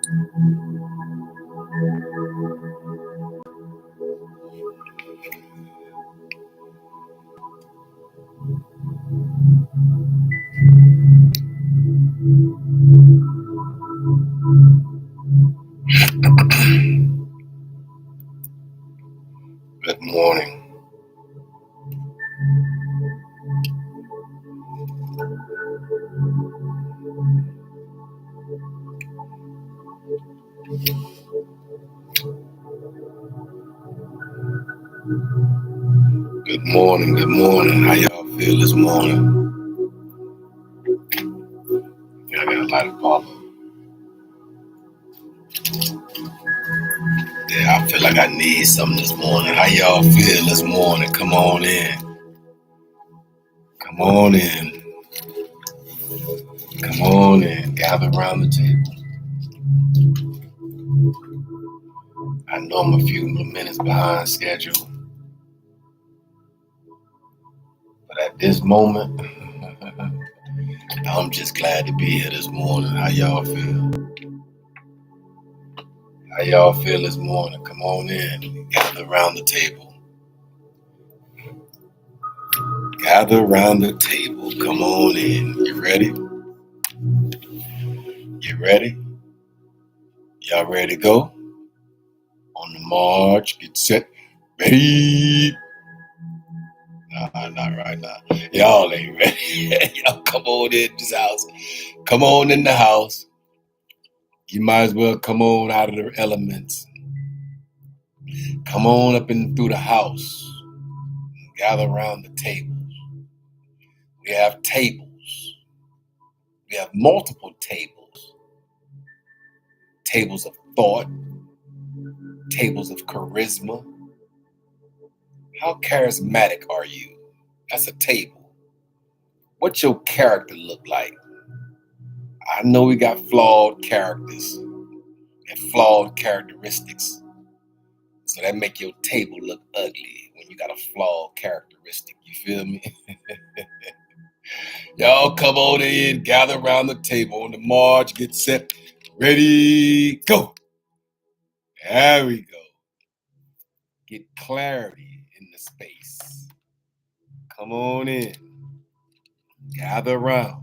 Good morning. Good morning. Good morning. How y'all feel this morning? I got a lot of problems. Yeah, I feel like I need something this morning. How y'all feel this morning? Come on in. Come on in. Come on in. Gather around the table. I know I'm a few minutes behind schedule, but at this moment, I'm just glad to be here this morning. How y'all feel? How y'all feel this morning? Come on in. Gather around the table. Gather around the table. Come on in. You ready? You ready? Y'all ready to go? On the march, get set, ready. Nah, not right now. Y'all ain't ready. Y'all come on in this house. Come on in the house. You might as well come on out of the elements. Come on up and through the house. Gather around the tables. We have tables. We have multiple tables. Tables of thought. Tables of charisma. How charismatic are you? That's a table. What's your character look like? I know we got flawed characters and flawed characteristics. So that make your table look ugly when you got a flawed characteristic. You feel me? Y'all come on in, gather around the table on the march, get set, ready, go. There we go. Get clarity in the space. Come on in. Gather around.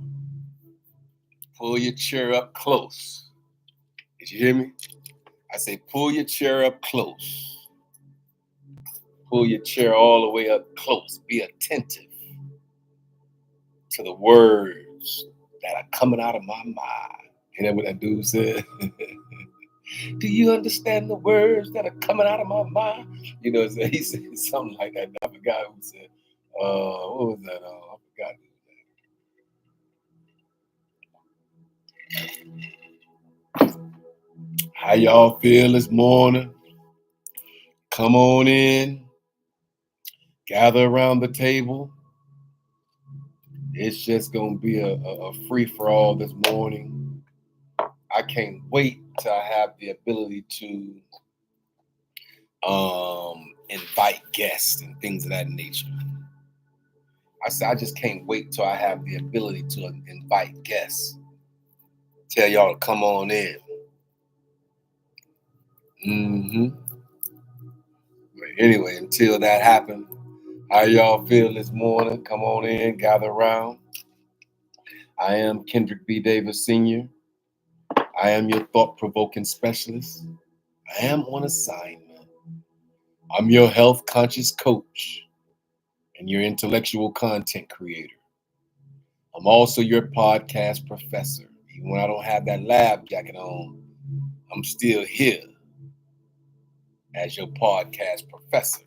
Pull your chair up close. Did you hear me? I say pull your chair up close. Pull your chair all the way up close. Be attentive to the words that are coming out of my mind. You know what that dude said? Do you understand the words that are coming out of my mind? You know, he said something like that. I forgot who said. What was that? I forgot. How y'all feel this morning? Come on in. Gather around the table. It's just going to be a free-for-all this morning. I can't wait till I have the ability to invite guests and things of that nature. I said, I just can't wait till I have the ability to invite guests. Tell y'all to come on in. But anyway, until that happens, how y'all feel this morning? Come on in, gather around. I am Kendrick B. Davis Sr. I am your thought-provoking specialist. I am on assignment. I'm your health conscious coach and your intellectual content creator. I'm also your podcast professor. Even when I don't have that lab jacket on, I'm still here as your podcast professor.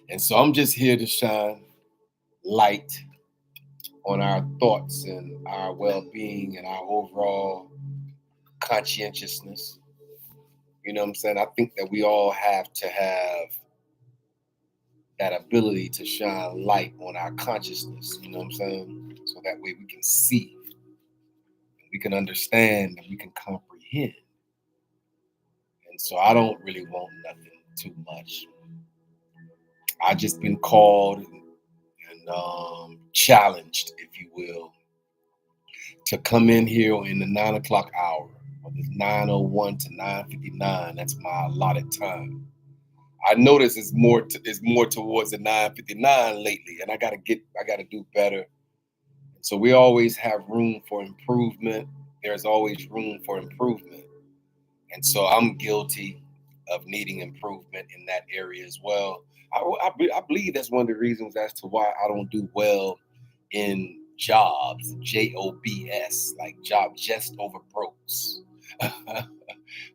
And so I'm just here to shine light on our thoughts and our well-being and our overall conscientiousness. You know what I'm saying? I think that we all have to have that ability to shine light on our consciousness. You know what I'm saying? So that way we can see, we can understand, and we can comprehend. And so I don't really want nothing too much. I just been called and challenged, if you will, to come in here in the 9 o'clock hour or It's 9:01 to 9:59. That's my allotted time. I notice it's more towards the 9:59 lately, and I gotta do better. So we always have room for improvement. There's always room for improvement. And so I'm guilty of needing improvement in that area as well. I believe that's one of the reasons as to why I don't do well in jobs, jobs, like job just over brokes.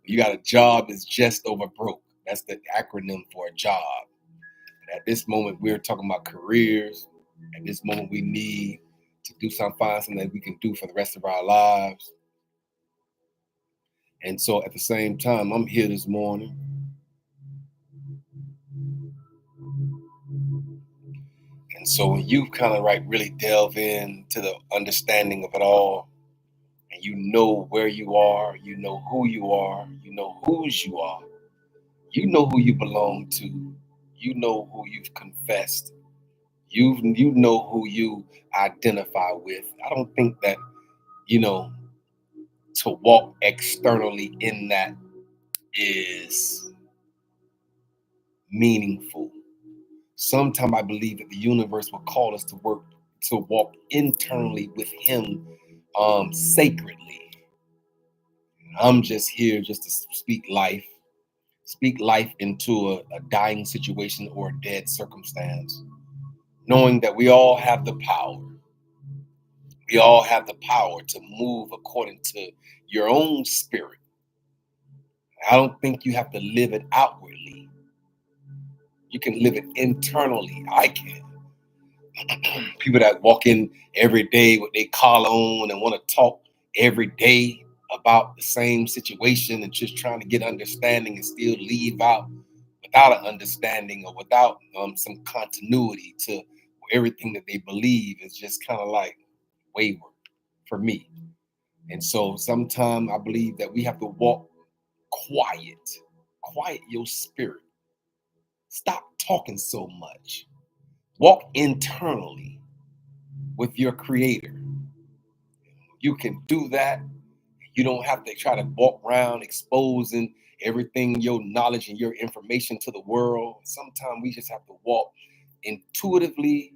You got a job that's just over broke. That's the acronym for a job. At this moment, we're talking about careers. At this moment, we need to find something that we can do for the rest of our lives. And so at the same time, I'm here this morning. And so when you kind of like really delve into the understanding of it all, and you know where you are, you know who you are, you know whose you are, you know who you belong to, you know who you've confessed, you know who you identify with. I don't think that, you know, to walk externally in that is meaningful. Sometimes I believe that the universe will call us to walk internally with Him, sacredly. I'm just here just to speak life into a dying situation or a dead circumstance, knowing that we all have the power. We all have the power to move according to your own spirit. I don't think you have to live it outwardly. You can live it internally. I can. People that walk in every day with their collar on and want to talk every day about the same situation and just trying to get understanding and still leave out without an understanding or without some continuity to everything that they believe is just kind of like wayward for me. And so sometimes I believe that we have to walk quiet your spirit. Stop talking so much. Walk internally with your creator. You can do that. You don't have to try to walk around exposing everything, your knowledge and your information to the world. Sometimes we just have to walk intuitively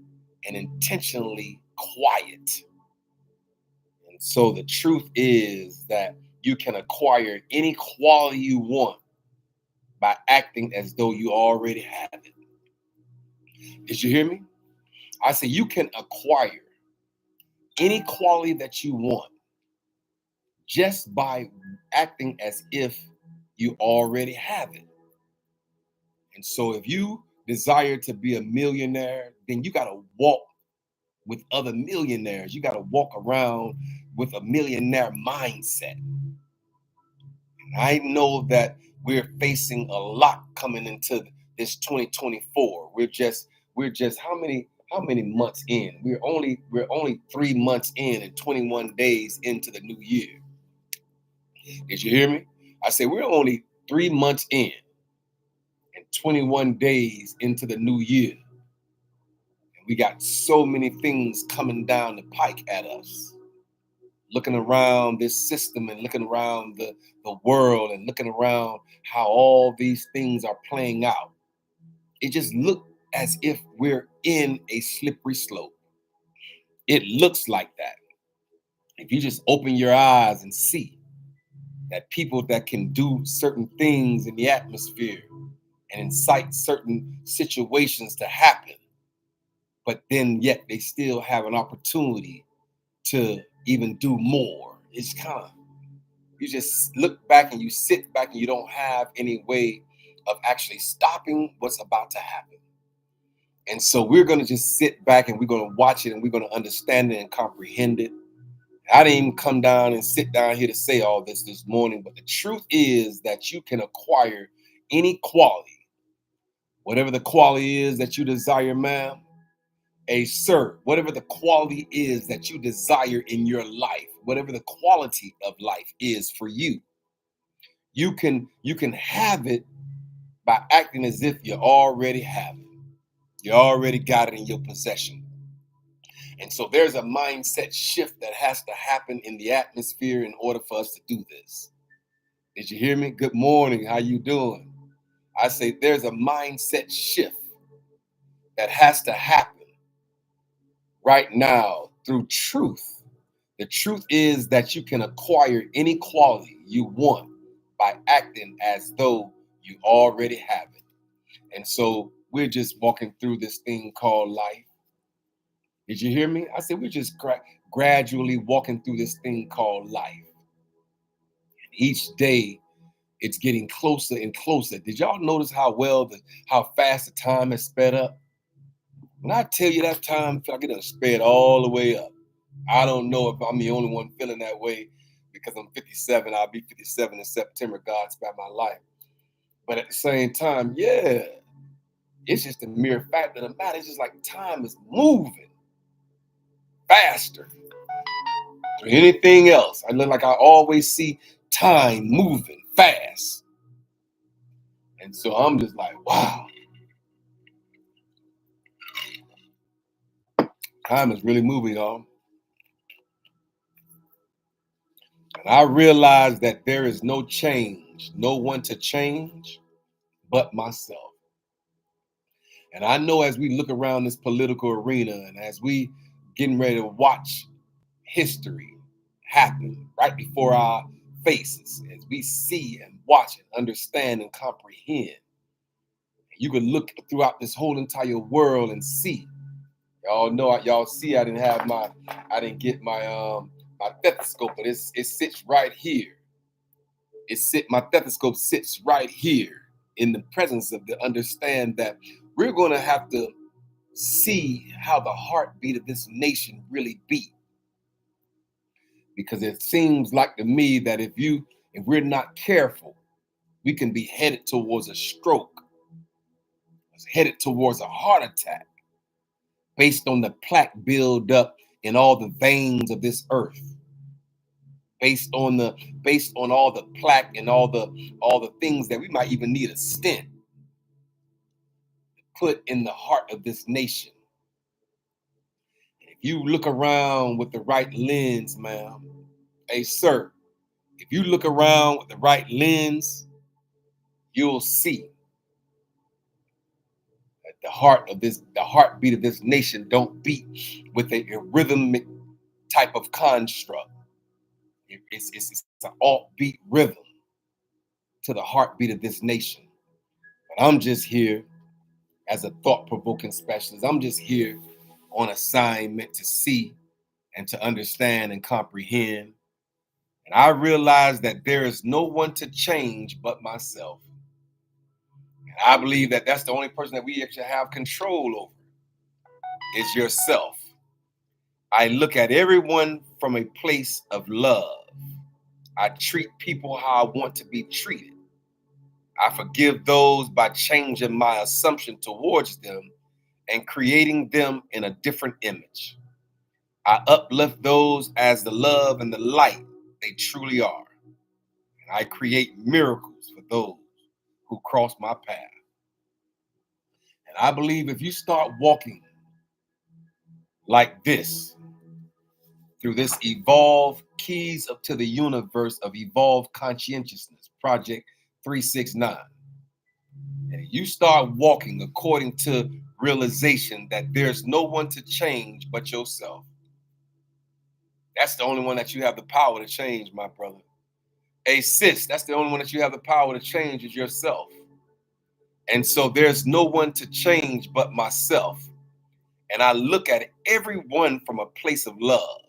and intentionally quiet. And so the truth is that you can acquire any quality you want by acting as though you already have it. Did you hear me? I say you can acquire any quality that you want just by acting as if you already have it. And so if you desire to be a millionaire, then you got to walk with other millionaires. You got to walk around with a millionaire mindset. And I know that we're facing a lot coming into this 2024. We're just how many months in? We're only 3 months in and 21 days into the new year. Did you hear me? I say we're only 3 months in and 21 days into the new year. And we got so many things coming down the pike at us. Looking around this system and looking around the world and looking around how all these things are playing out. It just looks as if we're in a slippery slope. It looks like that. If you just open your eyes and see that people that can do certain things in the atmosphere and incite certain situations to happen, but then yet they still have an opportunity to even do more. It's kind of, you just look back and you sit back and you don't have any way of actually stopping what's about to happen. And so we're going to just sit back and we're going to watch it and we're going to understand it and comprehend it. I didn't even come down and sit down here to say all this morning, but the truth is that you can acquire any quality, whatever the quality is that you desire, ma'am, a sir, whatever the quality is that you desire in your life, whatever the quality of life is for you, you can have it by acting as if you already have it. You already got it in your possession. And so there's a mindset shift that has to happen in the atmosphere in order for us to do this. Did you hear me? Good morning. How you doing? I say there's a mindset shift that has to happen right now through truth. The truth is that you can acquire any quality you want by acting as though you already have it. And so we're just walking through this thing called life. Did you hear me? I said we're just gradually walking through this thing called life. Each day it's getting closer and closer. Did y'all notice how fast the time has sped up? When I tell you that time, I feel like it done sped all the way up. I don't know if I'm the only one feeling that way because I'm 57. I'll be 57 in September. God spared my life. But at the same time, yeah, it's just a mere fact of the matter. It's just like time is moving faster than anything else. I look like I always see time moving fast. And so I'm just like, wow, time is really moving on. And I realize that there is no change, no one to change but myself. And I know as we look around this political arena and as we getting ready to watch history happen right before our faces, as we see and watch and understand and comprehend, you can look throughout this whole entire world and see. Y'all know, y'all see, I didn't get my stethoscope, but it sits right here. My stethoscope sits right here in the presence of the understand that we're going to have to see how the heartbeat of this nation really beat. Because it seems like to me that if we're not careful, we can be headed towards a stroke, headed towards a heart attack, based on the plaque buildup in all the veins of this earth, based on all the plaque and all the things that we might even need a stent put in the heart of this nation. If you look around with the right lens, ma'am, hey sir, if you look around with the right lens, you'll see that the heartbeat of this nation don't beat with a rhythmic type of construct. It's an alt-beat rhythm to the heartbeat of this nation. But I'm just here as a thought-provoking specialist. I'm just here on assignment to see and to understand and comprehend. And I realize that there is no one to change but myself. And I believe that that's the only person that we actually have control over is yourself. I look at everyone from a place of love. I treat people how I want to be treated. I forgive those by changing my assumption towards them and creating them in a different image. I uplift those as the love and the light they truly are. And I create miracles for those who cross my path. And I believe if you start walking like this, through this evolved keys up to the universe of evolved conscientiousness, Project 369, and you start walking according to realization that there's no one to change but yourself. That's the only one that you have the power to change, my brother. Hey, sis, that's the only one that you have the power to change is yourself. And so there's no one to change but myself. And I look at everyone from a place of love.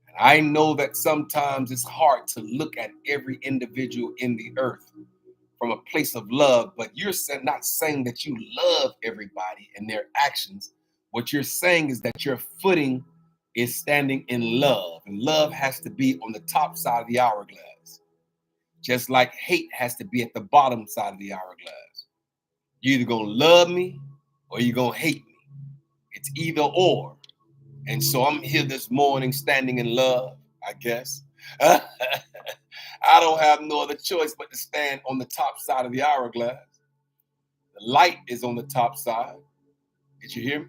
And I know that sometimes it's hard to look at every individual in the earth from a place of love, but you're not saying that you love everybody and their actions. What you're saying is that your footing is standing in love, and love has to be on the top side of the hourglass, just like hate has to be at the bottom side of the hourglass. You're either gonna love me or you're gonna hate me. It's either or. And so I'm here this morning standing in love, I guess. I don't have no other choice but to stand on the top side of the hourglass. The light is on the top side. Did you hear me?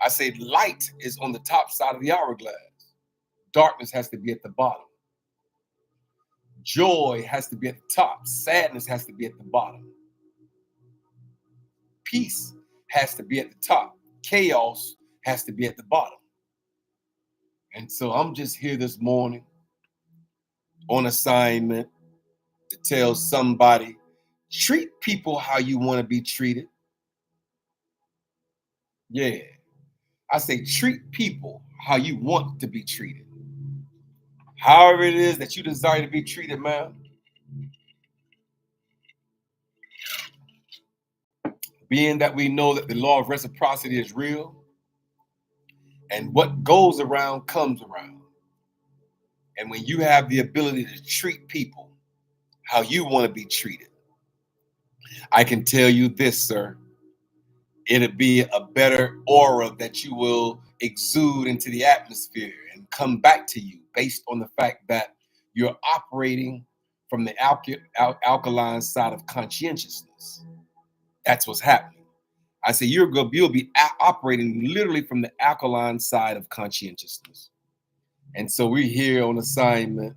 I said light is on the top side of the hourglass. Darkness has to be at the bottom. Joy has to be at the top. Sadness has to be at the bottom. Peace has to be at the top. Chaos has to be at the bottom. And so I'm just here this morning on assignment to tell somebody, treat people how you want to be treated. Yeah. I say treat people how you want to be treated. However it is that you desire to be treated, man. Being that we know that the law of reciprocity is real, and what goes around comes around. And when you have the ability to treat people how you want to be treated, I can tell you this, sir. It'll be a better aura that you will exude into the atmosphere and come back to you based on the fact that you're operating from the alkaline side of conscientiousness. That's what's happening. I say you'll be operating literally from the alkaline side of conscientiousness. And so we're here on assignment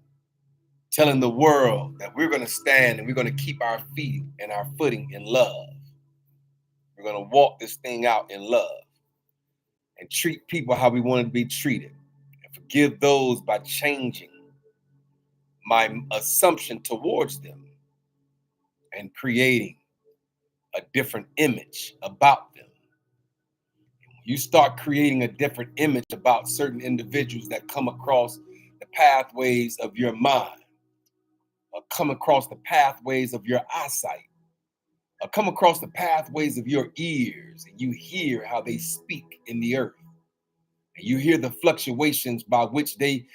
telling the world that we're going to stand and we're going to keep our feet and our footing in love. We're going to walk this thing out in love and treat people how we want to be treated and forgive those by changing my assumption towards them and creating a different image about them. You start creating a different image about certain individuals that come across the pathways of your mind, or come across the pathways of your eyesight, or come across the pathways of your ears, and you hear how they speak in the earth. And you hear the fluctuations by which they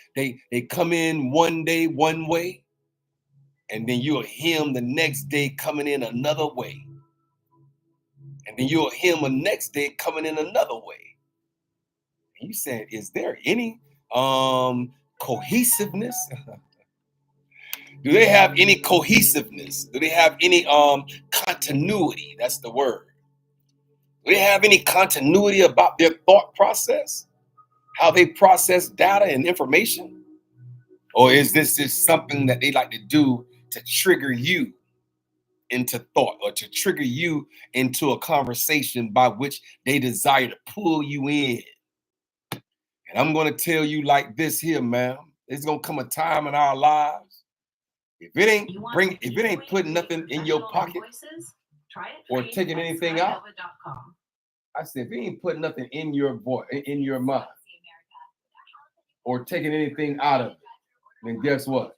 come in one day one way, and then you'll hear them the next day coming in another way. And then you'll hear them the next day coming in another way. And you said, is there any cohesiveness? Do they have any cohesiveness? Do they have any continuity? That's the word. Do they have any continuity about their thought process? How they process data and information? Or is this just something that they like to do to trigger you into thought or to trigger you into a conversation by which they desire to pull you in? And I'm going to tell you like this here, ma'am. There's going to come a time in our lives. If it ain't putting nothing in your pocket or taking anything out, I said, if it ain't putting nothing in your voice, in your mind, or taking anything out of it, then guess what?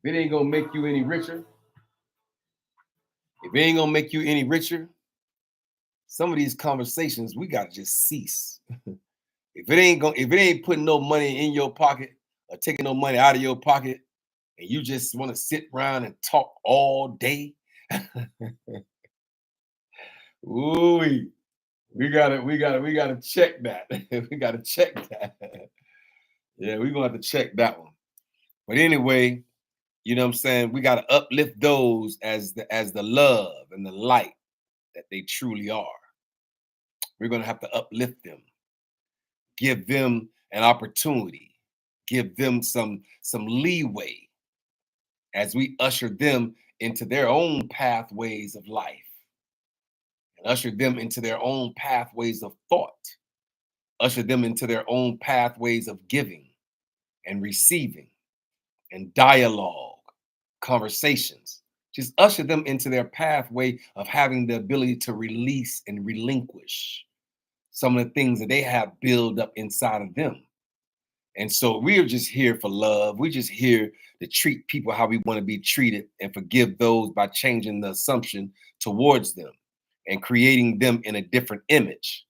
If it ain't gonna make you any richer, some of these conversations we gotta just cease. If it ain't putting no money in your pocket or taking no money out of your pocket, and you just want to sit around and talk all day, ooh, we gotta check that. We gotta check that. Yeah, we're gonna have to check that one. But anyway, you know what I'm saying? We gotta uplift those as the love and the light that they truly are. We're gonna have to uplift them, give them an opportunity, give them some leeway as we usher them into their own pathways of life and usher them into their own pathways of thought, usher them into their own pathways of giving and receiving and dialogue, conversations. Just usher them into their pathway of having the ability to release and relinquish some of the things that they have built up inside of them. And so we're just here for love. We're just here to treat people how we want to be treated and forgive those by changing the assumption towards them and creating them in a different image.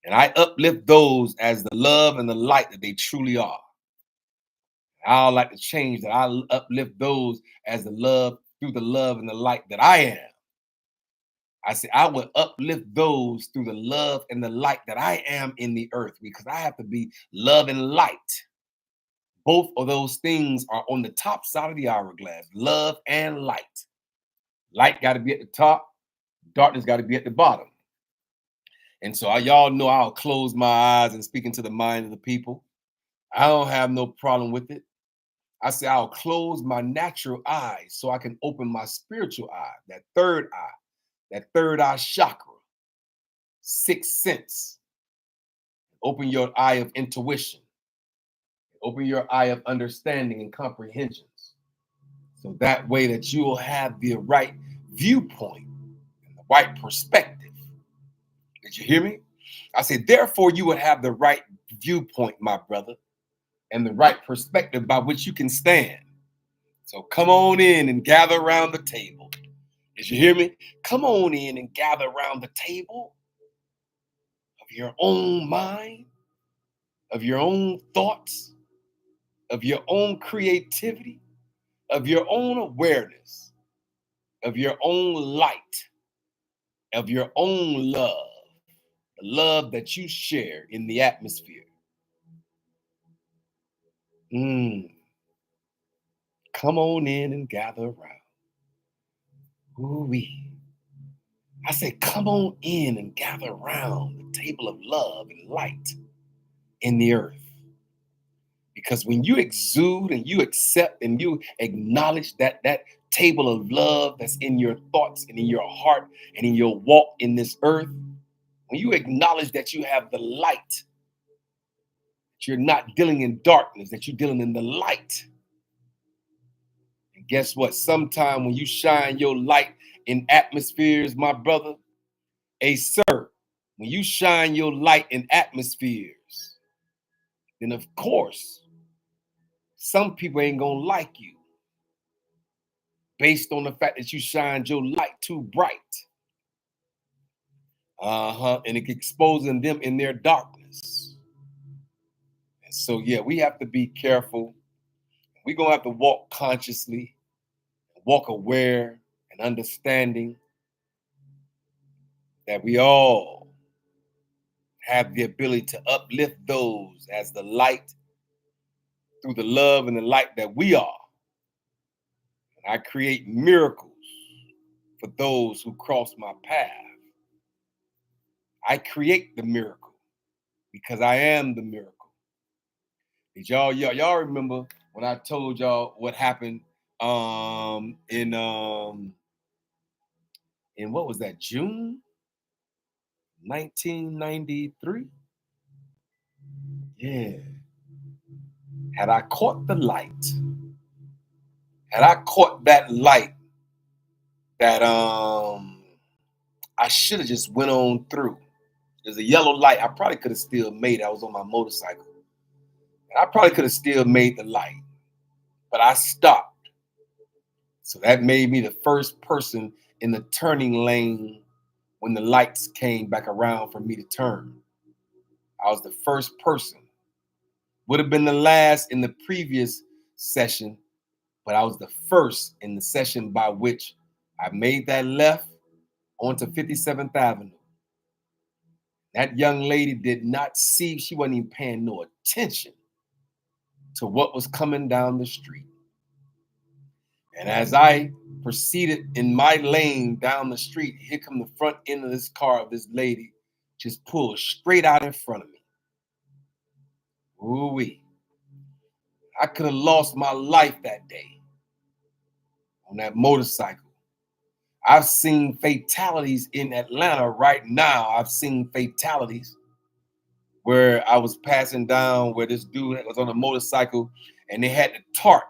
And I uplift those as the love and the light that they truly are. I like to change that. I uplift those as the love through the love and the light that I am. I say I would uplift those through the love and the light that I am in the earth, because I have to be love and light. Both of those things are on the top side of the hourglass, love and light. Light got to be at the top, darkness got to be at the bottom. And so y'all know I'll close my eyes and speak into the mind of the people. I don't have no problem with it. I say I'll close my natural eyes so I can open my spiritual eye, that third eye chakra, sixth sense. Open your eye of intuition. Open your eye of understanding and comprehensions. So that way that you will have the right viewpoint and the right perspective. Did you hear me? I said, therefore, you would have the right viewpoint, my brother, and the right perspective by which you can stand. So come on in and gather around the table. Did you hear me? Come on in and gather around the table of your own mind, of your own thoughts, of your own creativity, of your own awareness, of your own light, of your own love, the love that you share in the atmosphere. Come on in and gather around. Ooh-wee. I say, come on in and gather around the table of love and light in the earth. Because when you exude and you accept and you acknowledge that table of love that's in your thoughts and in your heart and in your walk in this earth, when you acknowledge that you have the light, that you're not dealing in darkness, that you're dealing in the light. And guess what? Sometime when you shine your light in atmospheres, my brother, sir, when you shine your light in atmospheres, then of course, some people ain't gonna like you based on the fact that you shined your light too bright. And it exposing them in their darkness. And so, yeah, we have to be careful. We're gonna have to walk consciously, walk aware and understanding that we all have the ability to uplift those as the light through the love and the light that we are. And I create miracles for those who cross my path. I create the miracle because I am the miracle. Did y'all remember when I told y'all what happened in what was that, June 1993? Yeah. Had I caught the light, had I caught that light that I should have just went on through. There's a yellow light. I probably could have still made it. I was on my motorcycle. And I probably could have still made the light. But I stopped. So that made me the first person in the turning lane when the lights came back around for me to turn. I was the first person. Would have been the last in the previous session, but I was the first in the session by which I made that left onto 57th Avenue. That young lady did not see, she wasn't even paying no attention to what was coming down the street. And as I proceeded in my lane down the street, here come the front end of this car of this lady, just pulled straight out in front of me. Ooh-wee. I could have lost my life that day on that motorcycle. I've seen fatalities in Atlanta right now. I've seen fatalities where I was passing down where this dude was on a motorcycle and they had the tarp,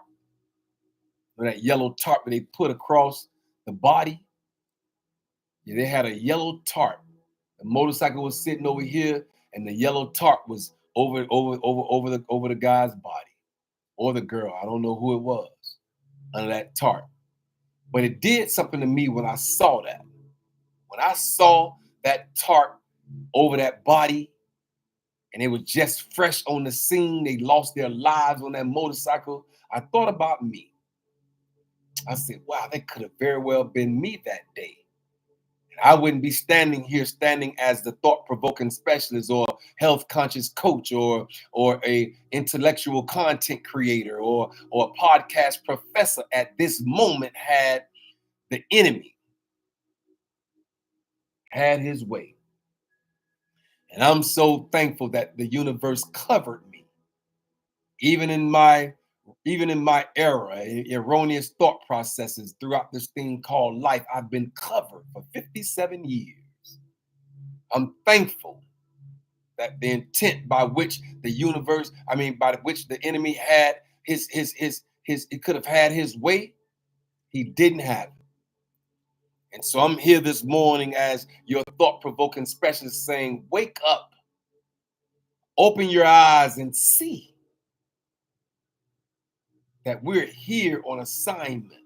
that yellow tarp that they put across the body. Yeah, they had a yellow tarp. The motorcycle was sitting over here, and the yellow tarp was over the guy's body or the girl. I don't know who it was under that tarp. But it did something to me when I saw that. When I saw that tarp over that body, and it was just fresh on the scene, they lost their lives on that motorcycle, I thought about me. I said, wow, that could have very well been me that day. I wouldn't be standing here as the thought-provoking specialist or health conscious coach or a intellectual content creator or a podcast professor at this moment had the enemy had his way. And I'm so thankful that the universe covered me. Even in my even in my era, erroneous thought processes throughout this thing called life, I've been covered for 57 years. I'm thankful that the intent by which the universe, by which the enemy had it could have had his way, he didn't have it. And so I'm here this morning as your thought-provoking specialist saying, wake up, open your eyes and see that we're here on assignment,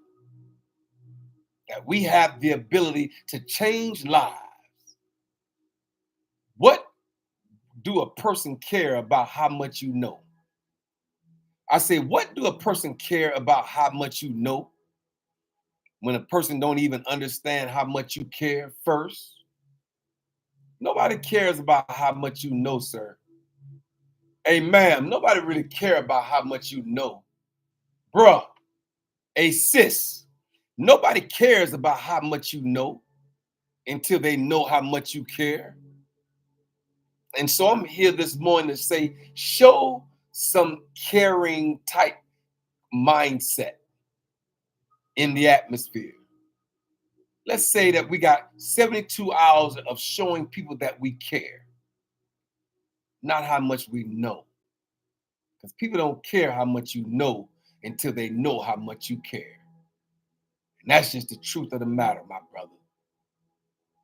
that we have the ability to change lives. What do a person care about how much you know? I say, what do a person care about how much you know when a person don't even understand how much you care first? Nobody cares about how much you know, sir. Hey, ma'am, nobody really care about how much you know. Bruh, hey, sis, nobody cares about how much you know until they know how much you care. And so I'm here this morning to say, show some caring type mindset in the atmosphere. Let's say that we got 72 hours of showing people that we care, not how much we know. Because people don't care how much you know until they know how much you care. And that's just the truth of the matter, my brother.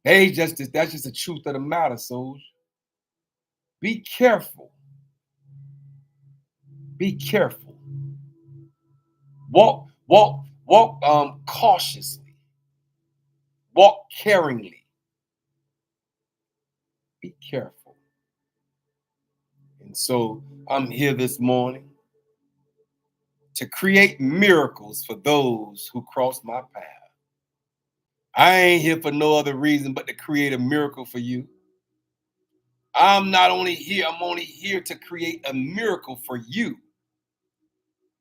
That's just the truth of the matter, souls. Be careful. Be careful. Walk cautiously. Walk caringly. Be careful. And so I'm here this morning to create miracles for those who cross my path. I ain't here for no other reason but to create a miracle for you. I'm only here to create a miracle for you,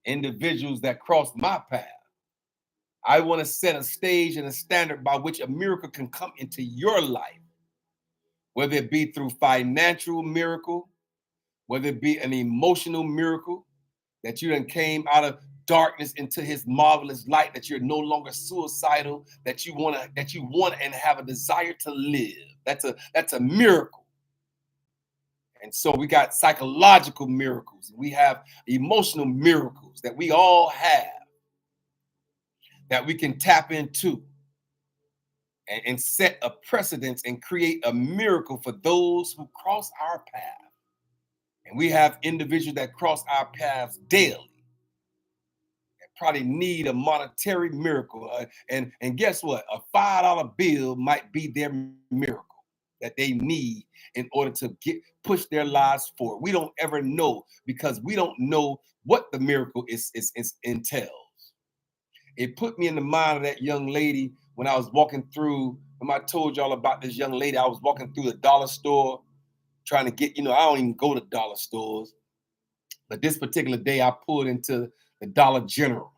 individuals that cross my path. I want to set a stage and a standard by which a miracle can come into your life, whether it be through financial miracle, whether it be an emotional miracle, that you then came out of darkness into his marvelous light, that you're no longer suicidal, that you want and have a desire to live. That's a miracle. And so we got psychological miracles. We have emotional miracles that we all have that we can tap into and set a precedence and create a miracle for those who cross our path. And we have individuals that cross our paths daily that probably need a monetary miracle. And guess what? A $5 bill might be their miracle that they need in order to push their lives forward. We don't ever know, because we don't know what the miracle entails. It put me in the mind of that young lady when I was walking through. I told y'all about this young lady. I was walking through the dollar store trying to get, I don't even go to dollar stores. But this particular day, I pulled into the Dollar General.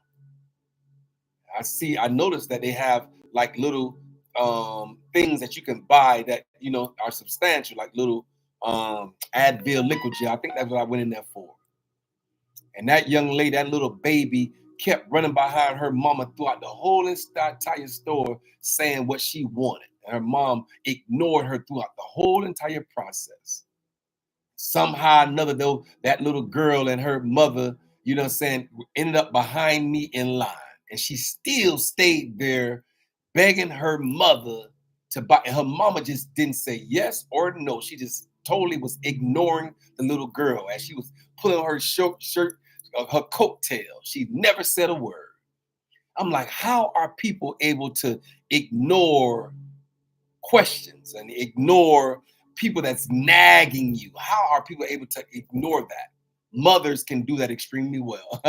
I noticed that they have like little things that you can buy that, are substantial, like little Advil liquid gel. I think that's what I went in there for. And that young lady, that little baby, kept running behind her mama throughout the whole entire store saying what she wanted. And her mom ignored her throughout the whole entire process. Somehow or another, though, that little girl and her mother, ended up behind me in line. And she still stayed there begging her mother to buy. And her mama just didn't say yes or no. She just totally was ignoring the little girl as she was pulling her shirt, her coattail. She never said a word. I'm like, how are people able to ignore questions and ignore people that's nagging you? How are people able to ignore that? Mothers can do that extremely well.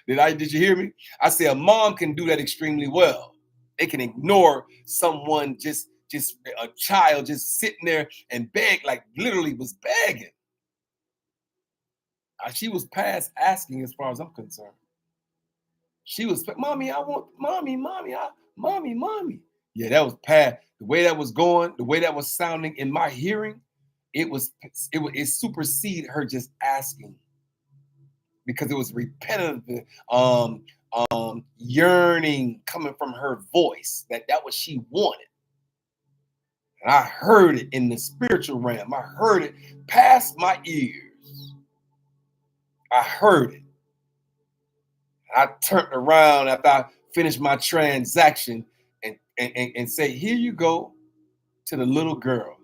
Did you hear me? I say a mom can do that extremely well. They can ignore someone, just a child just sitting there and beg, like literally was begging. She was past asking as far as I'm concerned. She was, mommy, I want, mommy, mommy. Yeah, that was past. The way that was going, the way that was sounding in my hearing, it superseded her just asking. because it was repetitive yearning coming from her voice, that was she wanted. And I heard it in the spiritual realm. I heard it past my ears. I heard it. I turned around after I finished my transaction and say, here you go, to the little girl.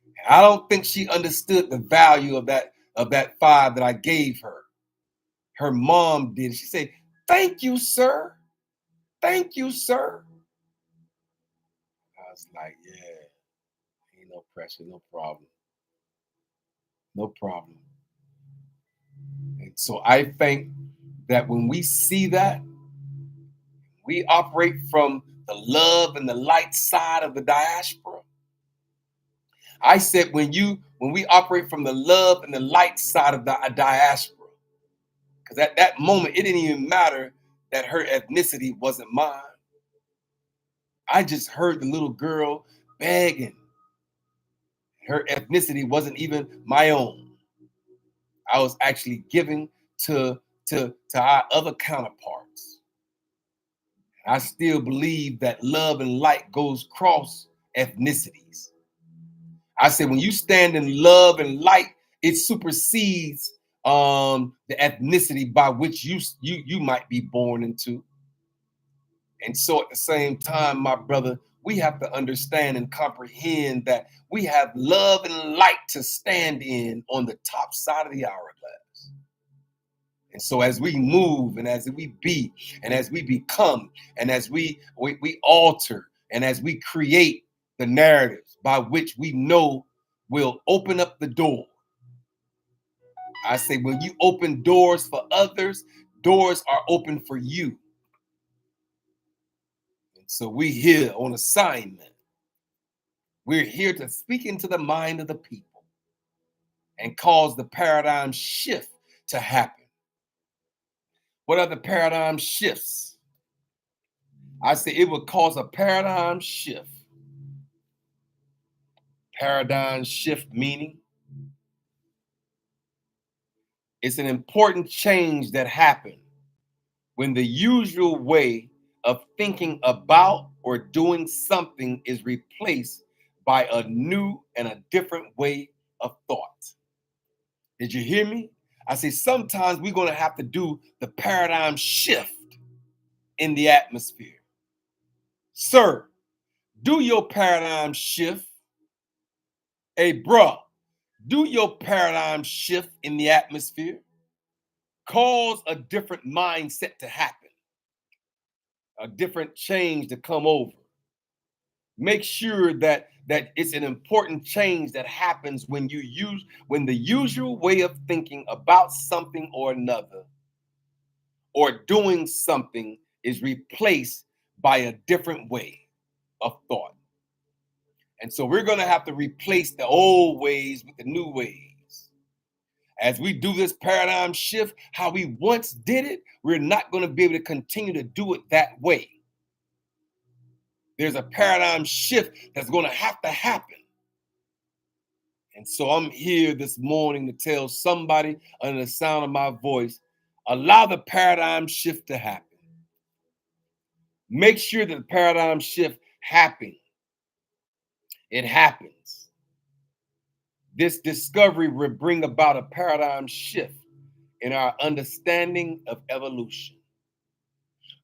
And I don't think she understood the value of that five that I gave her. Her mom did. She said, thank you, sir. Thank you, sir. I was like, yeah, ain't no pressure, no problem. No problem. And so I think that when we see that, we operate from the love and the light side of the diaspora. I said when we operate from the love and the light side of the diaspora, because at that moment it didn't even matter that her ethnicity wasn't mine. I just heard the little girl begging. Her ethnicity wasn't even my own. I was actually giving to our other counterparts. I still believe that love and light goes cross ethnicities. I said when you stand in love and light, it supersedes the ethnicity by which you might be born into. And so at the same time, my brother, we have to understand and comprehend that we have love and light to stand in on the top side of the hourglass. And so as we move and as we be and as we become and as we alter and as we create the narratives by which we know will open up the door. I say when you open doors for others, doors are open for you. And so we here on assignment. We're here to speak into the mind of the people and cause the paradigm shift to happen. What are the paradigm shifts? I say it would cause a paradigm shift. Paradigm shift meaning it's an important change that happened when the usual way of thinking about or doing something is replaced by a new and a different way of thought. Did you hear me? I say sometimes we're going to have to do the paradigm shift in the atmosphere. Sir, do your paradigm shift. Hey, bruh, do your paradigm shift in the atmosphere. Cause a different mindset to happen, a different change to come over. Make sure that it's an important change that happens when the usual way of thinking about something or another or doing something is replaced by a different way of thought. And so we're going to have to replace the old ways with the new ways. As we do this paradigm shift, how we once did it, we're not going to be able to continue to do it that way. There's a paradigm shift that's going to have to happen. And so I'm here this morning to tell somebody under the sound of my voice, allow the paradigm shift to happen. Make sure that the paradigm shift happens. It happens. This discovery will bring about a paradigm shift in our understanding of evolution.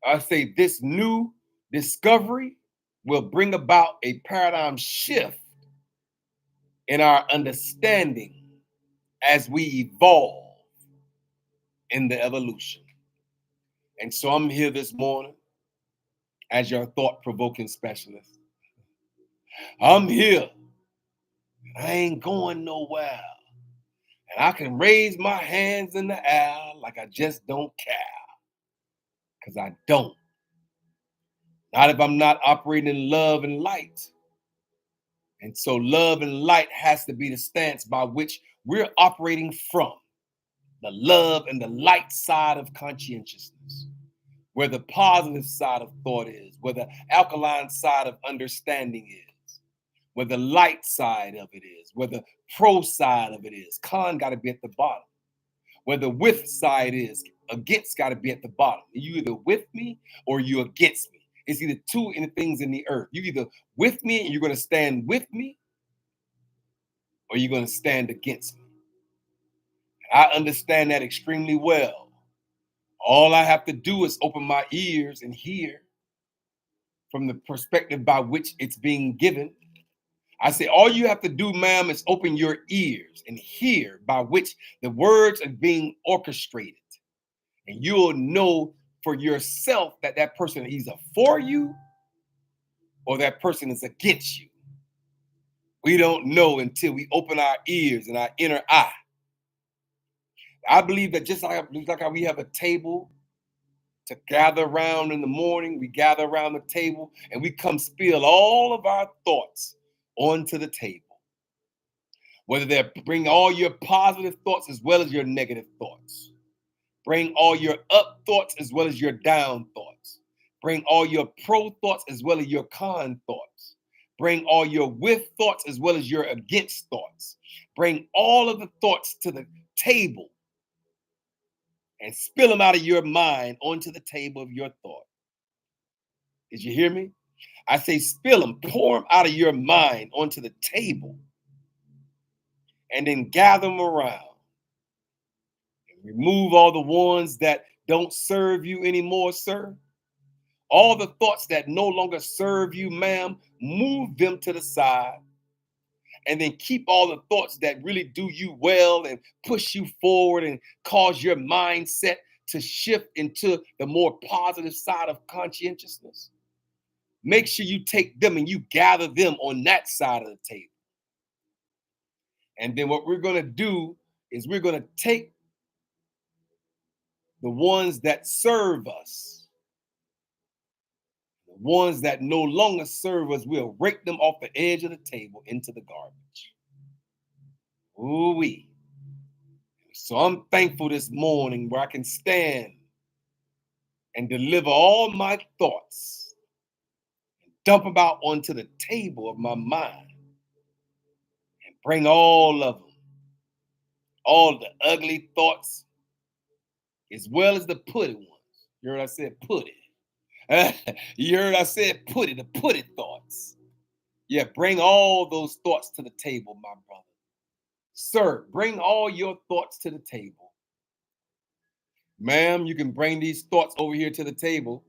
I say this new discovery will bring about a paradigm shift in our understanding as we evolve in the evolution. And so I'm here this morning as your thought-provoking specialist. I'm here. I ain't going nowhere. And I can raise my hands in the air like I just don't care. Because I don't. Not if I'm not operating in love and light. And so love and light has to be the stance by which we're operating from. The love and the light side of conscientiousness. Where the positive side of thought is. Where the alkaline side of understanding is. Where the light side of it is. Where the pro side of it is. Con got to be at the bottom. Where the with side is, against got to be at the bottom. You either with me or you against me. It's either two things in the earth. You either with me and you're going to stand with me, or you're going to stand against me. I understand that extremely well. All I have to do is open my ears and hear from the perspective by which it's being given. I say, all you have to do, ma'am, is open your ears and hear by which the words are being orchestrated. And you'll know for yourself that that person is either for you or that person is against you. We don't know until we open our ears and our inner eye. I believe that just like how we have a table to gather around in the morning, we gather around the table and we come spill all of our thoughts onto the table. Whether they bring all your positive thoughts as well as your negative thoughts. Bring all your up thoughts as well as your down thoughts. Bring all your pro thoughts as well as your con thoughts. Bring all your with thoughts as well as your against thoughts. Bring all of the thoughts to the table and spill them out of your mind onto the table of your thought. Did you hear me? I say spill them, pour them out of your mind onto the table, and then gather them around. And remove all the ones that don't serve you anymore, sir. All the thoughts that no longer serve you, ma'am, move them to the side. And then keep all the thoughts that really do you well and push you forward and cause your mindset to shift into the more positive side of conscientiousness. Make sure you take them and you gather them on that side of the table. And then what we're going to do is we're going to take the ones that serve us, the ones that no longer serve us, we'll rake them off the edge of the table into the garbage. Ooh-wee. So I'm thankful this morning where I can stand and deliver all my thoughts and dump them out onto the table of my mind and bring all of them, all the ugly thoughts as well as the putty ones. You heard I said putty. You heard I said putty, the putty thoughts. Yeah, bring all those thoughts to the table, my brother. Sir, bring all your thoughts to the table. Ma'am, you can bring these thoughts over here to the table.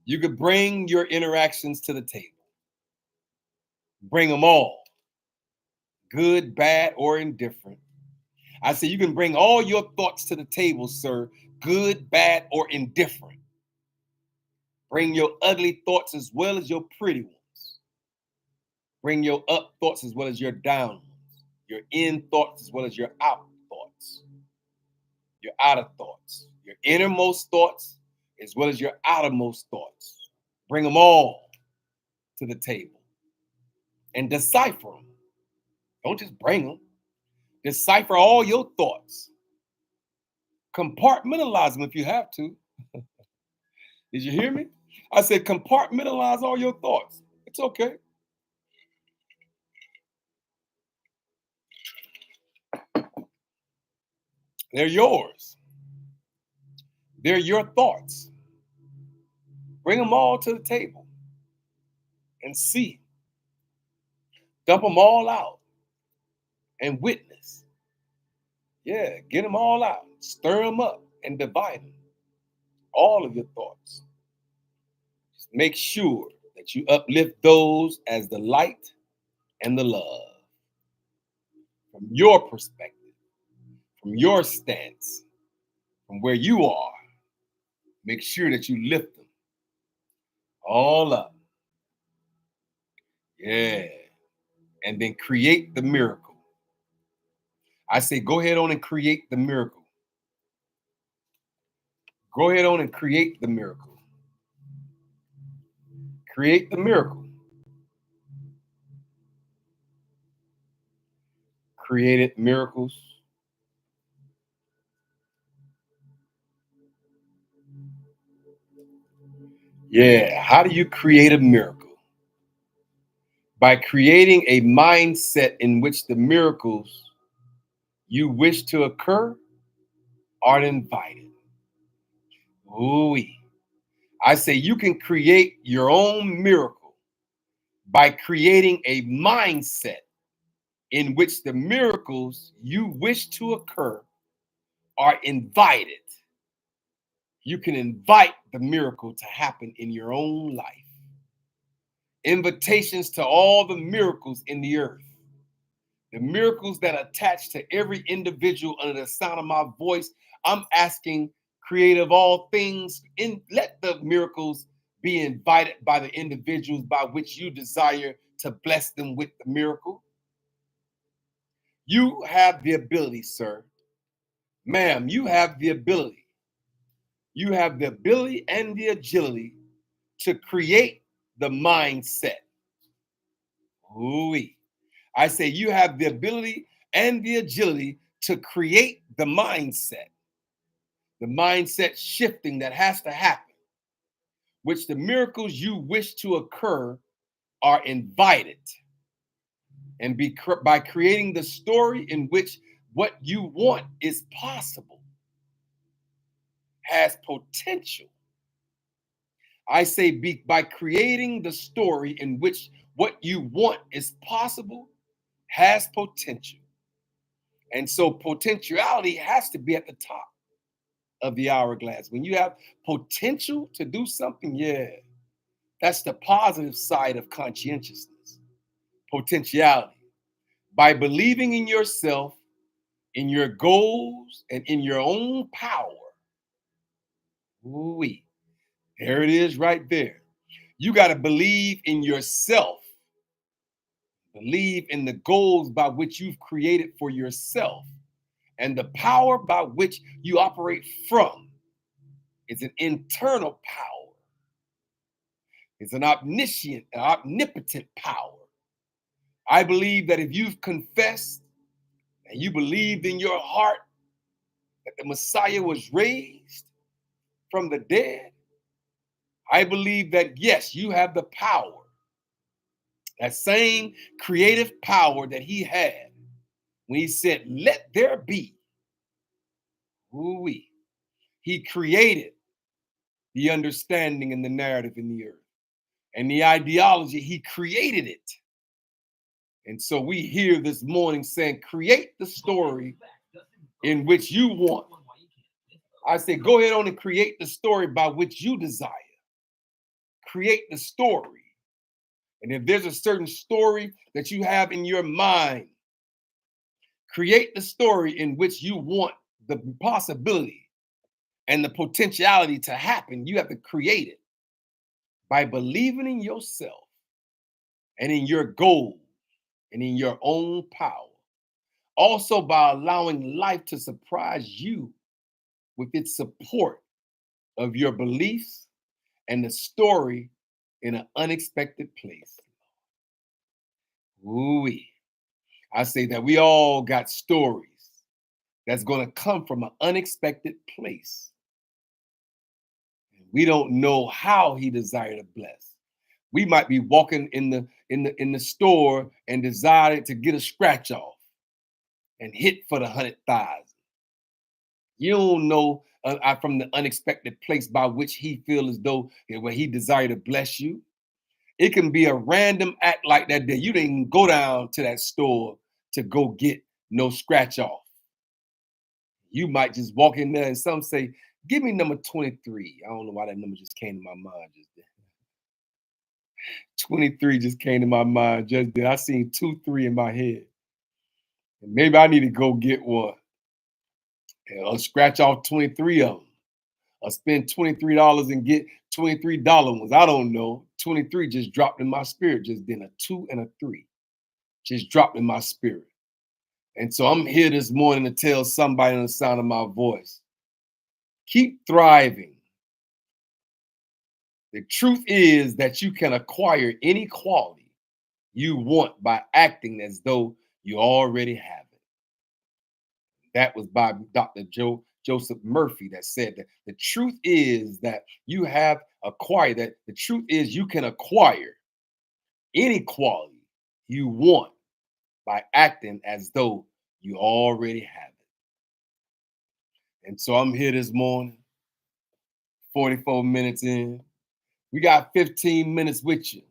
You could bring your interactions to the table. Bring them all, good, bad, or indifferent. I say you can bring all your thoughts to the table, sir, good, bad, or indifferent. Bring your ugly thoughts as well as your pretty ones. Bring your up thoughts as well as your down ones. Your in thoughts as well as your out thoughts. Your outer thoughts. Your innermost thoughts as well as your outermost thoughts. Bring them all to the table and decipher them. Don't just bring them. Decipher all your thoughts. Compartmentalize them if you have to. Did you hear me? I said compartmentalize all your thoughts. It's okay. They're yours. They're your thoughts. Bring them all to the table and see. Dump them all out and witness. Yeah, get them all out. Stir them up and divide them. All of your thoughts. Just make sure that you uplift those as the light and the love. From your perspective, from your stance, from where you are, make sure that you lift them all up. Yeah. And then create the miracle. I say, go ahead on and create the miracle. Go ahead on and create the miracle. Create the miracle. Created miracles. Yeah. How do you create a miracle? By creating a mindset in which the miracles you wish to occur are invited. Ooh. I say you can create your own miracle by creating a mindset in which the miracles you wish to occur are invited. You can invite the miracle to happen in your own life. Invitations to all the miracles in the earth, the miracles that attach to every individual under the sound of my voice. I'm asking, creative all things, let the miracles be invited by the individuals by which you desire to bless them with the miracle. You have the ability, sir. Ma'am, you have the ability. You have the ability and the agility to create the mindset. Ooh-wee. I say you have the ability and the agility to create the mindset shifting that has to happen, which the miracles you wish to occur are invited. And by creating the story in which what you want is possible, has potential. I say by creating the story in which what you want is possible, has potential. And so potentiality has to be at the top of the hourglass. When you have potential to do something, yeah, that's the positive side of conscientiousness. Potentiality. By believing in yourself, in your goals, and in your own power. Ooh-wee. There it is right there. You got to believe in yourself. Believe in the goals by which you've created for yourself. And the power by which you operate from is an internal power. It's an omniscient, an omnipotent power. I believe that if you've confessed and you believed in your heart that the Messiah was raised from the dead, I believe that, yes, you have the power, that same creative power that he had when he said, let there be. Ooh-wee. He created the understanding and the narrative in the earth. And the ideology, he created it. And so we hear this morning saying, create the story in which you want. I say, go ahead on and create the story by which you desire. Create the story. And if there's a certain story that you have in your mind, create the story in which you want the possibility and the potentiality to happen. You have to create it by believing in yourself and in your goal and in your own power. Also by allowing life to surprise you with its support of your beliefs and the story in an unexpected place. Ooh-wee. I say that we all got stories that's going to come from an unexpected place. We don't know how he desired to bless. We might be walking in the store and decided to get a scratch off and hit for the 100,000. You don't know from the unexpected place by which he feels as though when he desired to bless you. It can be a random act like that you didn't go down to that store to go get no scratch off. You might just walk in there and some say, give me number 23. I don't know why that number just came to my mind just then. 23 just came to my mind just then. I seen 2-3 in my head. And maybe I need to go get one. And I'll scratch off 23 of them. I'll spend $23 and get $23 ones. I don't know. 23 just dropped in my spirit just then. A 2 and a 3 just dropped in my spirit. And so I'm here this morning to tell somebody on the sound of my voice, keep thriving. The truth is that you can acquire any quality you want by acting as though you already have it. That was by Dr. Joseph Murphy that said that the truth is that you have acquired, that the truth is you can acquire any quality you want by acting as though you already have it. And so I'm here this morning, 44 minutes in. We got 15 minutes with you.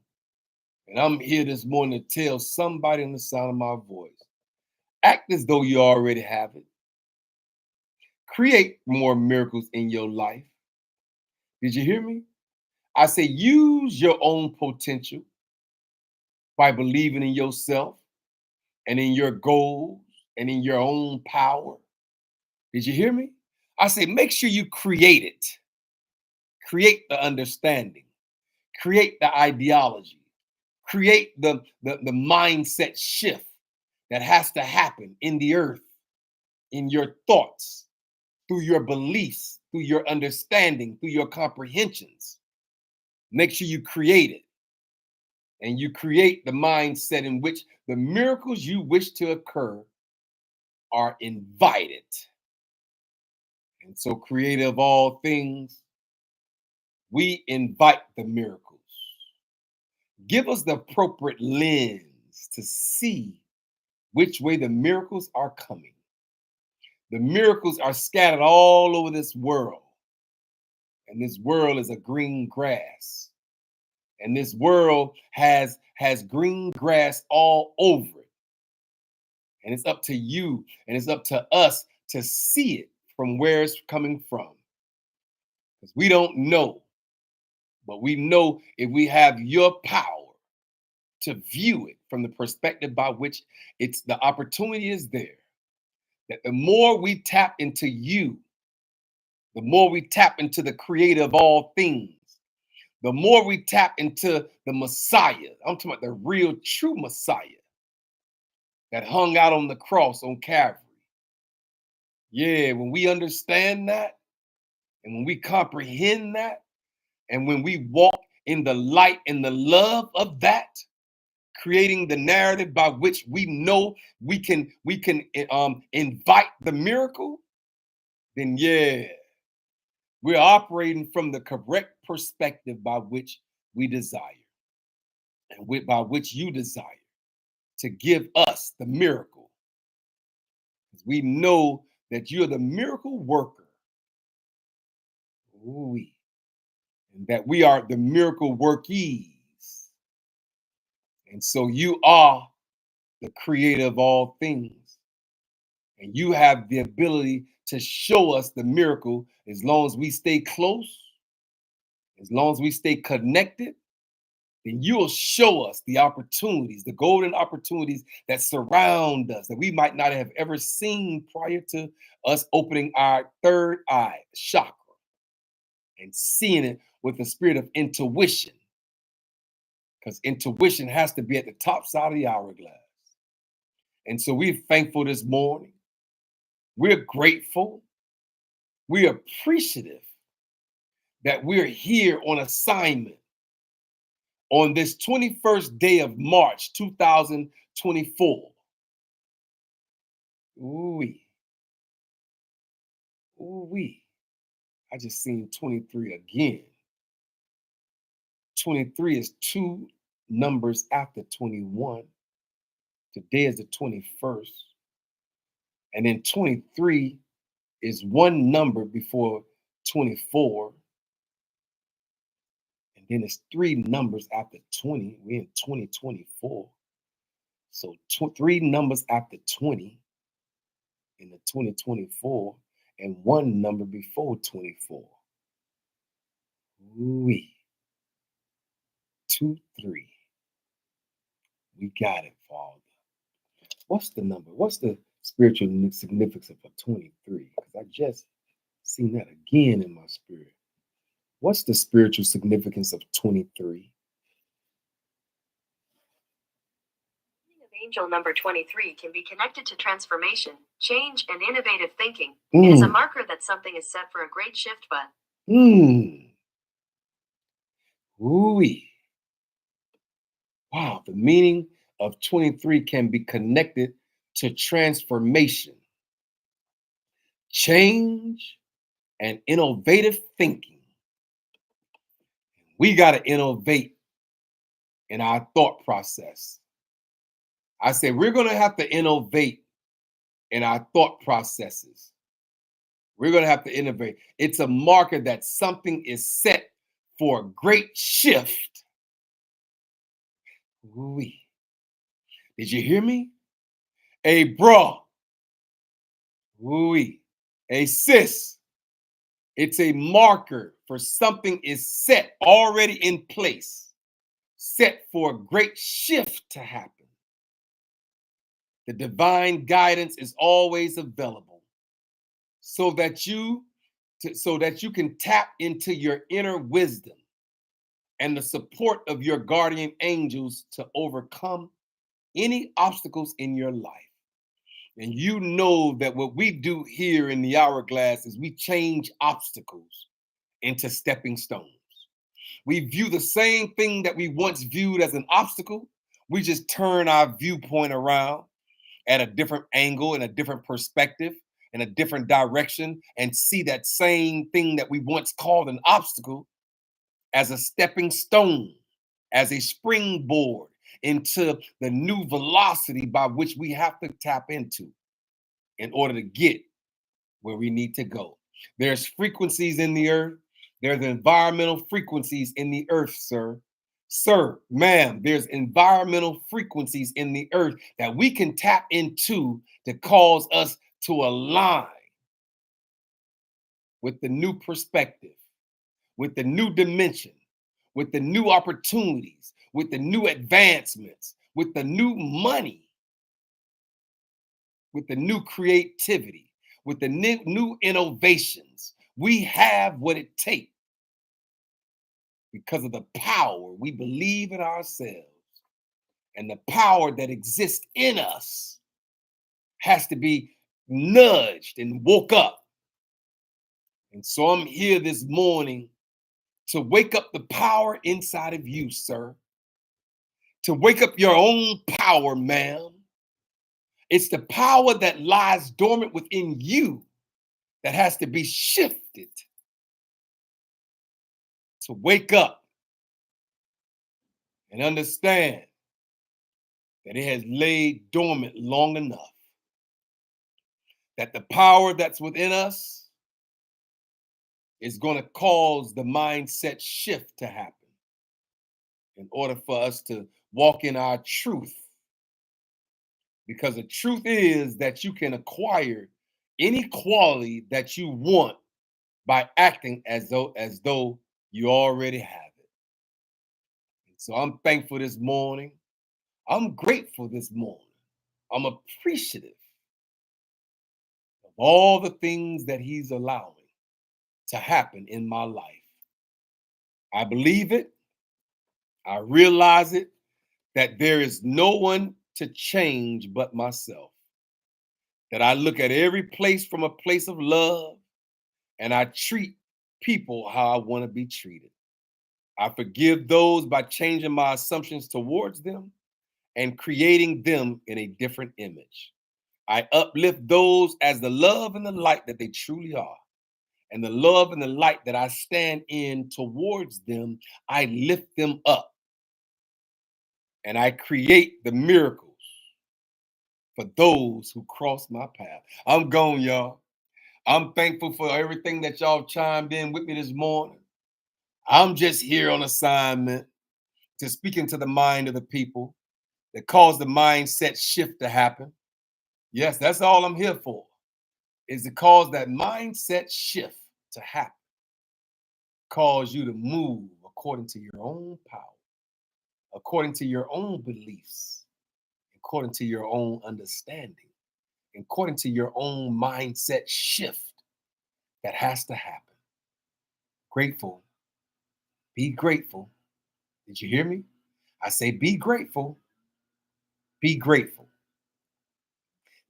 And I'm here this morning to tell somebody on the sound of my voice, act as though you already have it. Create more miracles in your life. Did you hear me? I say use your own potential by believing in yourself and in your goals and in your own power. Did you hear me? I say make sure you create it. Create the understanding. Create the ideology. Create the mindset shift that has to happen in the earth, in your thoughts, through your beliefs, through your understanding, through your comprehensions. Make sure you create it. And you create the mindset in which the miracles you wish to occur are invited. And so, creator of all things, we invite the miracles. Give us the appropriate lens to see which way the miracles are coming. The miracles are scattered all over this world. And this world is a green grass. And this world has green grass all over it. And it's up to you and it's up to us to see it from where it's coming from. Because we don't know. But we know if we have your power to view it from the perspective by which it's the opportunity is there, that the more we tap into you, the more we tap into the creator of all things, the more we tap into the Messiah. I'm talking about the real true Messiah that hung out on the cross on Calvary. Yeah, when we understand that and when we comprehend that and when we walk in the light and the love of that, creating the narrative by which we know we can invite the miracle, then yeah, we're operating from the correct perspective by which we desire and by which you desire to give us the miracle. We know that you're the miracle worker. Ooh-wee. And that we are the miracle workies. And so you are the creator of all things. And you have the ability to show us the miracle as long as we stay close, as long as we stay connected, then you'll show us the opportunities, the golden opportunities that surround us that we might not have ever seen prior to us opening our third eye chakra and seeing it with the spirit of intuition. Because intuition has to be at the top side of the hourglass. And so we're thankful this morning. We're grateful. We're appreciative that we're here on assignment on this 21st day of March, 2024. Ooh-wee. Ooh-wee. I just seen 23 again. 23 is two numbers after 21. Today is the 21st. And then 23 is one number before 24. And then it's three numbers after 20. We're in 2024. So three numbers after 20 in the 2024 and one number before 24. Ooh-wee. 2, 3. We got it, Father. What's the number? What's the spiritual significance of 23? Because I just seen that again in my spirit. What's the spiritual significance of 23? Angel number 23 can be connected to transformation, change, and innovative thinking. It is a marker that something is set for a great shift, but. Ooh-wee. Wow, the meaning of 23 can be connected to transformation, change, and innovative thinking. We got to innovate in our thought process. I say we're going to have to innovate in our thought processes. We're going to have to innovate. It's a marker that something is set for a great shift. Ooh-wee. Did you hear me? Hey, bro. Ooh-wee. Hey, sis. It's a marker for something is set, already in place, set for a great shift to happen. The divine guidance is always available so that you can tap into your inner wisdom and the support of your guardian angels to overcome any obstacles in your life. And you know that what we do here in the Hourglass is we change obstacles into stepping stones. We view the same thing that we once viewed as an obstacle. We just turn our viewpoint around at a different angle, in a different perspective, in a different direction, and see that same thing that we once called an obstacle as a stepping stone, as a springboard into the new velocity by which we have to tap into in order to get where we need to go. There's frequencies in the earth. There's environmental frequencies in the earth, sir. Sir, ma'am, there's environmental frequencies in the earth that we can tap into to cause us to align with the new perspective, with the new dimension, with the new opportunities, with the new advancements, with the new money, with the new creativity, with the new innovations. We have what it takes because of the power we believe in ourselves, and the power that exists in us has to be nudged and woke up. And so I'm here this morning to wake up the power inside of you, sir. To wake up your own power, ma'am. It's the power that lies dormant within you that has to be shifted to wake up and understand that it has laid dormant long enough. That the power that's within us is going to cause the mindset shift to happen in order for us to walk in our truth. Because the truth is that you can acquire any quality that you want by acting as though you already have it. And so I'm thankful this morning. I'm grateful this morning. I'm appreciative of all the things that he's allowing to happen in my life. I believe it. I realize it, that there is no one to change but myself. That I look at every place from a place of love, and I treat people how I want to be treated. I forgive those by changing my assumptions towards them and creating them in a different image. I uplift those as the love and the light that they truly are. And the love and the light that I stand in towards them, I lift them up. And I create the miracles for those who cross my path. I'm gone, y'all. I'm thankful for everything that y'all chimed in with me this morning. I'm just here on assignment to speak into the mind of the people that cause the mindset shift to happen. Yes, that's all I'm here for, is to cause that mindset shift to happen. Cause you to move according to your own power, according to your own beliefs, according to your own understanding, according to your own mindset shift that has to happen. Grateful. Be grateful. Did you hear me? I say be grateful. Be grateful.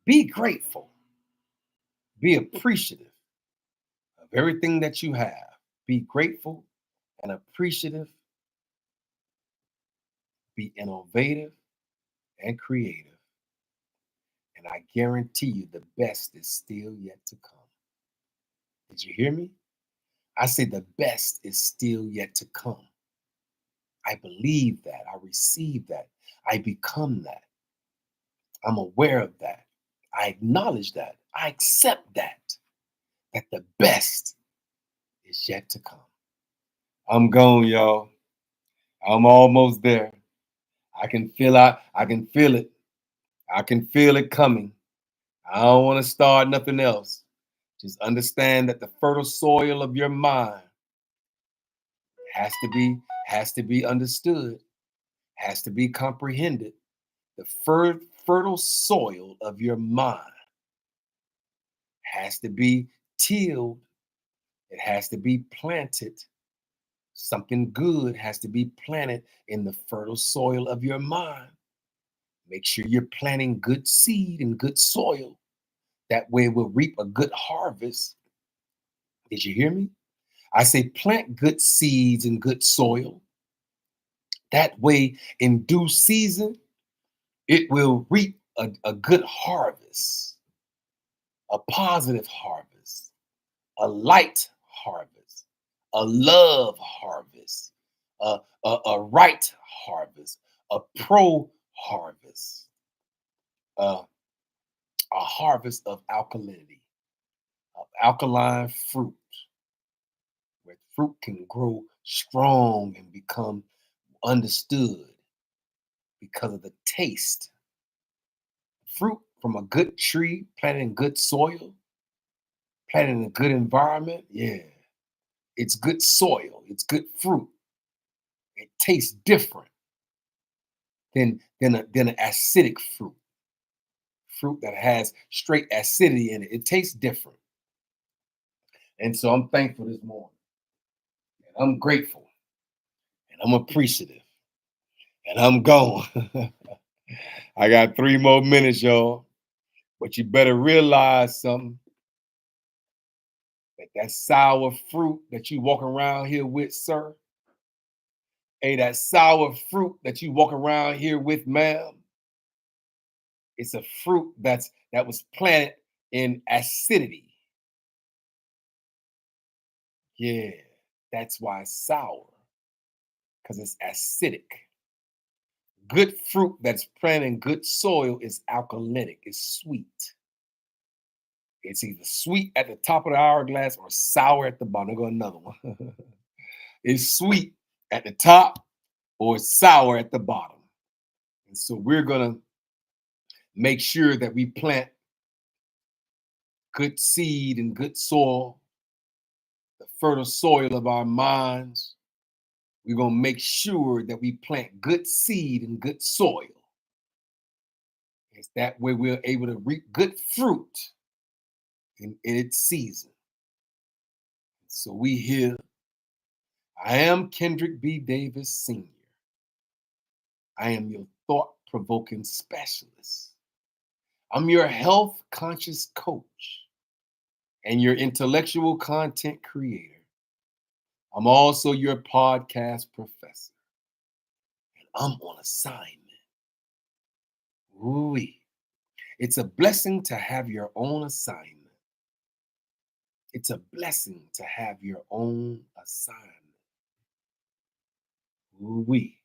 Be grateful. Be appreciative of everything that you have. Be grateful and appreciative. Be innovative and creative. And I guarantee you the best is still yet to come. Did you hear me? I say the best is still yet to come. I believe that. I receive that. I become that. I'm aware of that. I acknowledge that. I accept that. that the best is yet to come. I'm gone, y'all. I'm almost there. I can feel it. I can feel it. I can feel it coming. I don't want to start nothing else. Just understand that the fertile soil of your mind has to be understood, has to be comprehended. The fertile soil of your mind has to be tilled. It has to be planted. Something good has to be planted in the fertile soil of your mind. Make sure you're planting good seed in good soil. That way we'll reap a good harvest. Did you hear me? I say plant good seeds in good soil. That way, in due season, it will reap a good harvest, a positive harvest, a light harvest, a love harvest, a right harvest, a pro harvest, a harvest of alkalinity, of alkaline fruit, where fruit can grow strong and become understood because of the taste. Fruit from a good tree, planted in good soil, planted in a good environment, yeah, it's good soil, it's good fruit. It tastes different than an acidic fruit. Fruit that has straight acidity in it. It tastes different. And so I'm thankful this morning. And I'm grateful. And I'm appreciative. And I'm gone. I got 3 more minutes, y'all. But you better realize something. That sour fruit that you walk around here with, sir. Hey, that sour fruit that you walk around here with, ma'am. It's a fruit that was planted in acidity. Yeah, that's why it's sour, because it's acidic. Good fruit that's planted in good soil is alkalinic, it's sweet. It's either sweet at the top of the hourglass or sour at the bottom. I'll go another one. It's sweet at the top or it's sour at the bottom. And so we're going to make sure that we plant good seed and good soil, the fertile soil of our minds. We're going to make sure that we plant good seed and good soil. It's that way we're able to reap good fruit in its season. So we here. I am Kendrick B. Davis Sr. I am your thought-provoking specialist. I'm your health conscious coach and your intellectual content creator. I'm also your podcast professor. And I'm on assignment. Ooh-wee. It's a blessing to have your own assignment. It's a blessing to have your own assignment. Ooh-wee.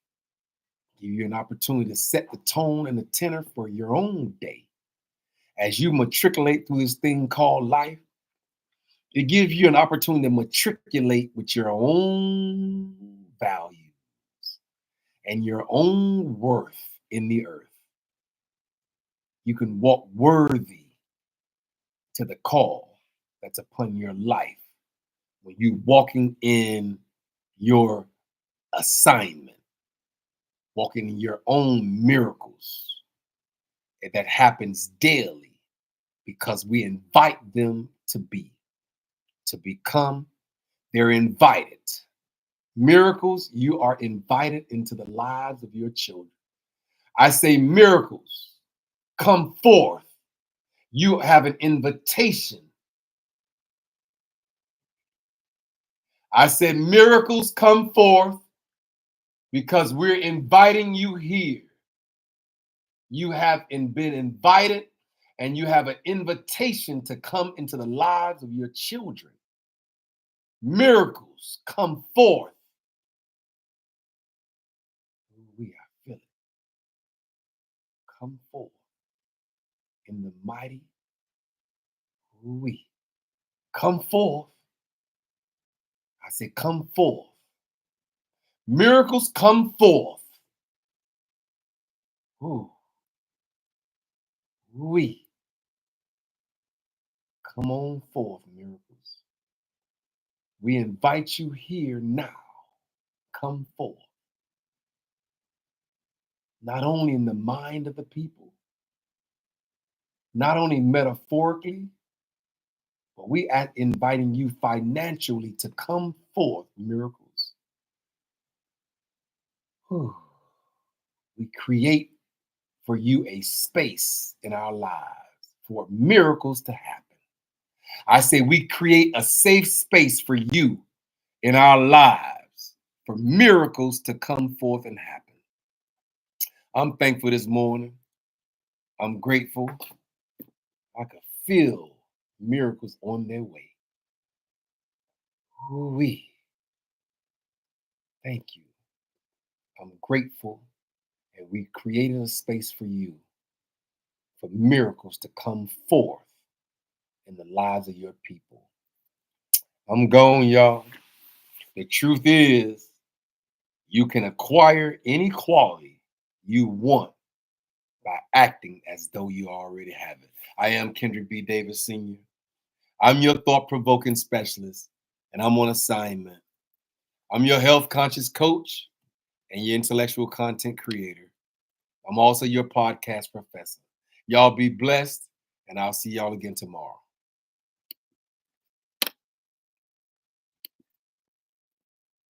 Give you an opportunity to set the tone and the tenor for your own day. As you matriculate through this thing called life, it gives you an opportunity to matriculate with your own values and your own worth in the earth. You can walk worthy to the call that's upon your life when you're walking in your assignment, walking in your own miracles. And that happens daily because we invite them to be, to become. They're invited. Miracles, you are invited into the lives of your children. I say miracles, come forth. You have an invitation. I said miracles come forth because we're inviting you here. You have been invited and you have an invitation to come into the lives of your children. Miracles come forth. We are feeling. Come forth in the mighty. We Come forth. I say, come forth. Miracles come forth. Ooh. We come on forth, miracles. We invite you here now. Come forth. Not only in the mind of the people, not only metaphorically, but we are inviting you financially to come forth, miracles. Whew. We create for you a space in our lives for miracles to happen. I say we create a safe space for you in our lives for miracles to come forth and happen. I'm thankful this morning. I'm grateful. I could feel miracles on their way. Ooh-wee. Thank you. I'm grateful, and we created a space for you for miracles to come forth in the lives of your people. I'm gone, y'all. The truth is, you can acquire any quality you want by acting as though you already have it. I am Kendrick B. Davis Sr. I'm your thought-provoking specialist, and I'm on assignment. I'm your health-conscious coach and your intellectual content creator. I'm also your podcast professor. Y'all be blessed, and I'll see y'all again tomorrow.